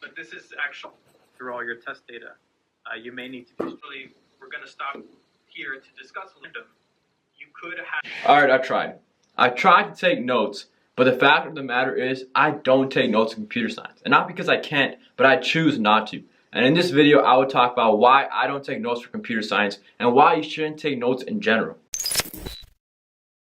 but this is actually through all your test data. You may need to actually, we're going to stop here to discuss random. You could have... Alright, I tried to take notes, but the fact of the matter is I don't take notes in computer science. And not because I can't, but I choose not to. And in this video, I will talk about why I don't take notes for computer science and why you shouldn't take notes in general.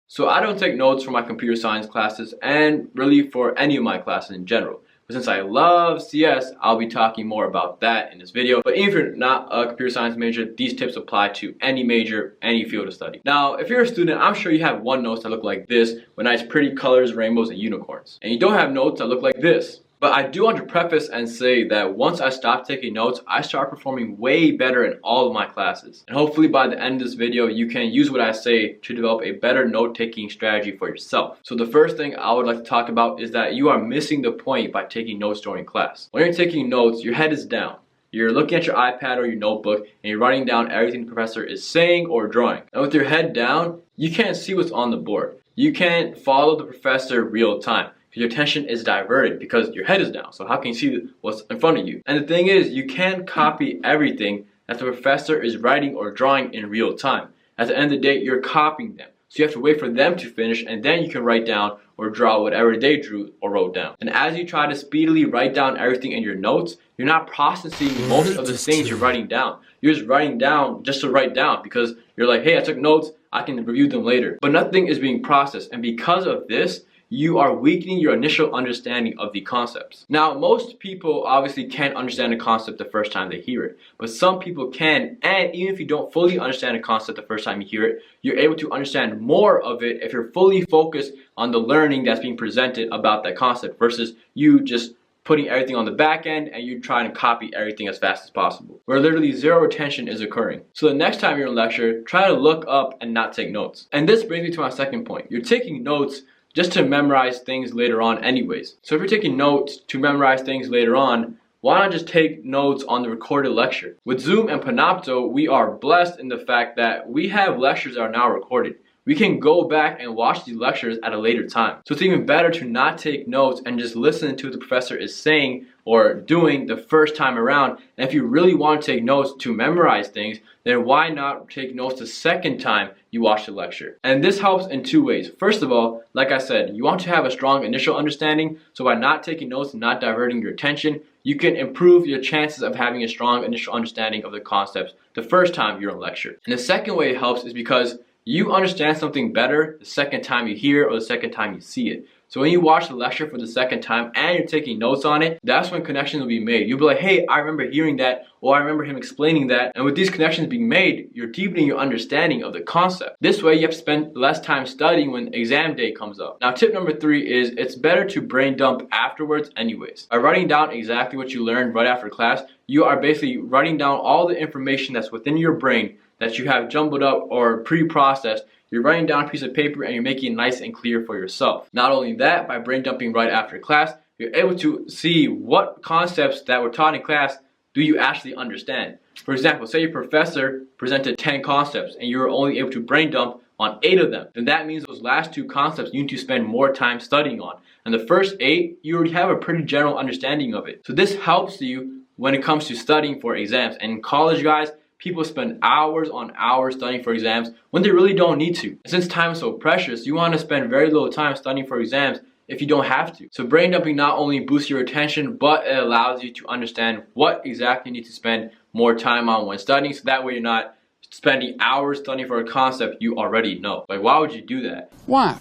So I don't take notes for my computer science classes and really for any of my classes in general. But since I love CS, I'll be talking more about that in this video. But even if you're not a computer science major, these tips apply to any major, any field of study. Now, if you're a student, I'm sure you have OneNotes that look like this with nice pretty colors, rainbows, and unicorns. And you don't have notes that look like this. But I do want to preface and say that once I stopped taking notes, I started performing way better in all of my classes. And hopefully by the end of this video, you can use what I say to develop a better note-taking strategy for yourself. So the first thing I would like to talk about is that you are missing the point by taking notes during class. When you're taking notes, your head is down. You're looking at your iPad or your notebook and you're writing down everything the professor is saying or drawing. And with your head down, you can't see what's on the board. You can't follow the professor real time. Your attention is diverted because your head is down. So how can you see what's in front of you? And the thing is, you can't copy everything that the professor is writing or drawing in real time. At the end of the day, you're copying them. So you have to wait for them to finish and then you can write down or draw whatever they drew or wrote down. And as you try to speedily write down everything in your notes, you're not processing most of the things you're writing down. You're just writing down just to write down because you're like, hey, I took notes, I can review them later. But nothing is being processed, and because of this, you are weakening your initial understanding of the concepts. Now, most people obviously can't understand a concept the first time they hear it, but some people can, and even if you don't fully understand a concept the first time you hear it, you're able to understand more of it if you're fully focused on the learning that's being presented about that concept versus you just putting everything on the back end and you trying to copy everything as fast as possible, where literally zero retention is occurring. So the next time you're in lecture, try to look up and not take notes. And this brings me to my second point. You're taking notes just to memorize things later on anyways. So if you're taking notes to memorize things later on, why not just take notes on the recorded lecture? With Zoom and Panopto, we are blessed in the fact that we have lectures that are now recorded. We can go back and watch these lectures at a later time. So it's even better to not take notes and just listen to what the professor is saying or doing the first time around. And if you really want to take notes to memorize things, then why not take notes the second time you watch the lecture? And this helps in two ways. First of all, like I said, you want to have a strong initial understanding. So by not taking notes and not diverting your attention, you can improve your chances of having a strong initial understanding of the concepts the first time you're in lecture. And the second way it helps is because you understand something better the second time you hear it or the second time you see it. So when you watch the lecture for the second time and you're taking notes on it, that's when connections will be made. You'll be like, hey, I remember hearing that, or I remember him explaining that. And with these connections being made, you're deepening your understanding of the concept. This way you have to spend less time studying when exam day comes up. Now tip number 3 is it's better to brain dump afterwards anyways. By writing down exactly what you learned right after class, you are basically writing down all the information that's within your brain that you have jumbled up or pre-processed. You're writing down a piece of paper and you're making it nice and clear for yourself. Not only that, by brain dumping right after class, you're able to see what concepts that were taught in class do you actually understand. For example, say your professor presented 10 concepts and you were only able to brain dump on 8 of them. Then that means those last 2 concepts you need to spend more time studying on. And the first 8, you already have a pretty general understanding of it. So this helps you when it comes to studying for exams. And in college, guys, people spend hours on hours studying for exams when they really don't need to. And since time is so precious, you want to spend very little time studying for exams if you don't have to. So brain dumping not only boosts your attention, but it allows you to understand what exactly you need to spend more time on when studying, so that way you're not spending hours studying for a concept you already know. Like, why would you do that? Why?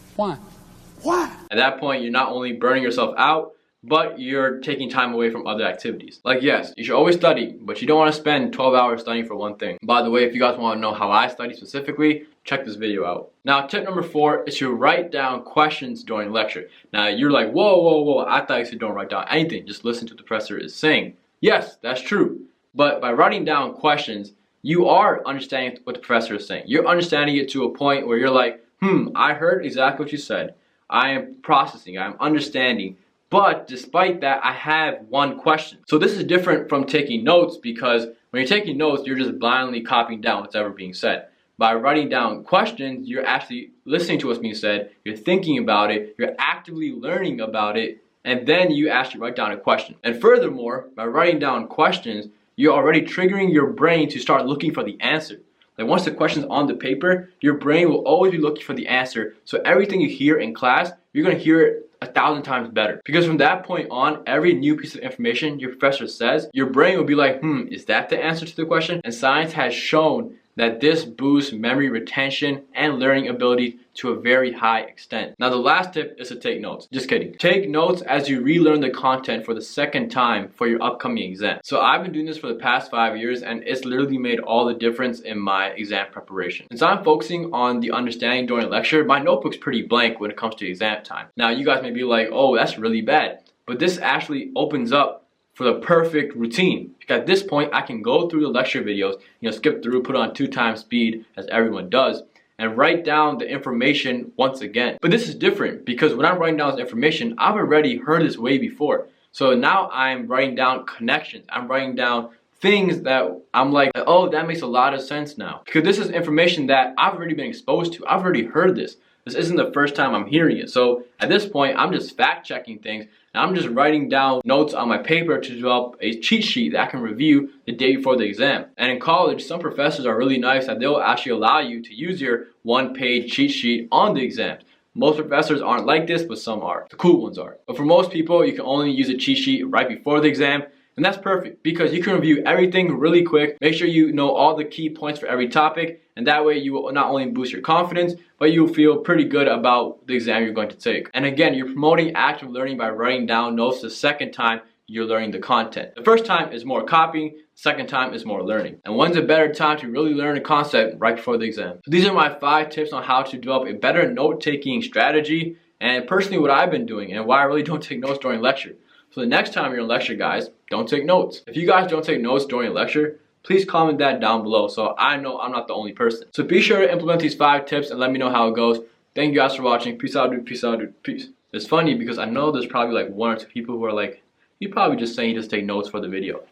At that point, you're not only burning yourself out, but you're taking time away from other activities. Like, yes, you should always study, but you don't want to spend 12 hours studying for one thing. By the way, if you guys want to know how I study specifically, check this video out. Now, tip number 4 is to write down questions during lecture. Now, you're like, whoa, I thought you said don't write down anything, just listen to what the professor is saying. Yes, that's true. But by writing down questions, you are understanding what the professor is saying. You're understanding it to a point where you're like, I heard exactly what you said. I am processing, I'm understanding. But despite that, I have one question. So this is different from taking notes, because when you're taking notes, you're just blindly copying down what's ever being said. By writing down questions, you're actually listening to what's being said, you're thinking about it, you're actively learning about it, and then you actually write down a question. And furthermore, by writing down questions, you're already triggering your brain to start looking for the answer. Like once the question's on the paper, your brain will always be looking for the answer. So everything you hear in class, you're gonna hear it 1,000 times better. Because from that point on, every new piece of information your professor says, your brain will be like, is that the answer to the question? And science has shown that this boosts memory retention and learning ability to a very high extent. Now the last tip is to take notes. Just kidding. Take notes as you relearn the content for the second time for your upcoming exam. So I've been doing this for the past 5 years, and it's literally made all the difference in my exam preparation. Since I'm focusing on the understanding during lecture, my notebook's pretty blank when it comes to exam time. Now you guys may be like, oh, that's really bad. But this actually opens up for the perfect routine. Because at this point, I can go through the lecture videos, skip through, put on 2 times speed as everyone does, and write down the information once again. But this is different because when I'm writing down this information, I've already heard this way before. So now I'm writing down connections. I'm writing down things that I'm like, oh, that makes a lot of sense now. Because this is information that I've already been exposed to. I've already heard this. This isn't the first time I'm hearing it. So at this point, I'm just fact checking things. And I'm just writing down notes on my paper to develop a cheat sheet that I can review the day before the exam. And in college, some professors are really nice that they'll actually allow you to use your 1-page cheat sheet on the exams. Most professors aren't like this, but some are. The cool ones are. But for most people, you can only use a cheat sheet right before the exam. And that's perfect because you can review everything really quick. Make sure you know all the key points for every topic, and that way you will not only boost your confidence, but you'll feel pretty good about the exam you're going to take. And again, you're promoting active learning by writing down notes the second time you're learning the content. The first time is more copying, the second time is more learning. And when's a better time to really learn a concept? Right before the exam. So these are my 5 tips on how to develop a better note-taking strategy, and personally what I've been doing and why I really don't take notes during lecture. So the next time you're in lecture, guys, don't take notes. If you guys don't take notes during a lecture, please comment that down below so I know I'm not the only person. So be sure to implement these 5 tips and let me know how it goes. Thank you guys for watching. Peace out, dude. Peace out, dude. Peace. It's funny because I know there's probably like 1 or 2 people who are like, you probably just saying you just take notes for the video.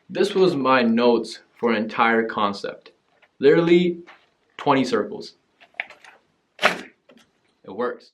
This was my notes for an entire concept. Literally 20 circles. It works.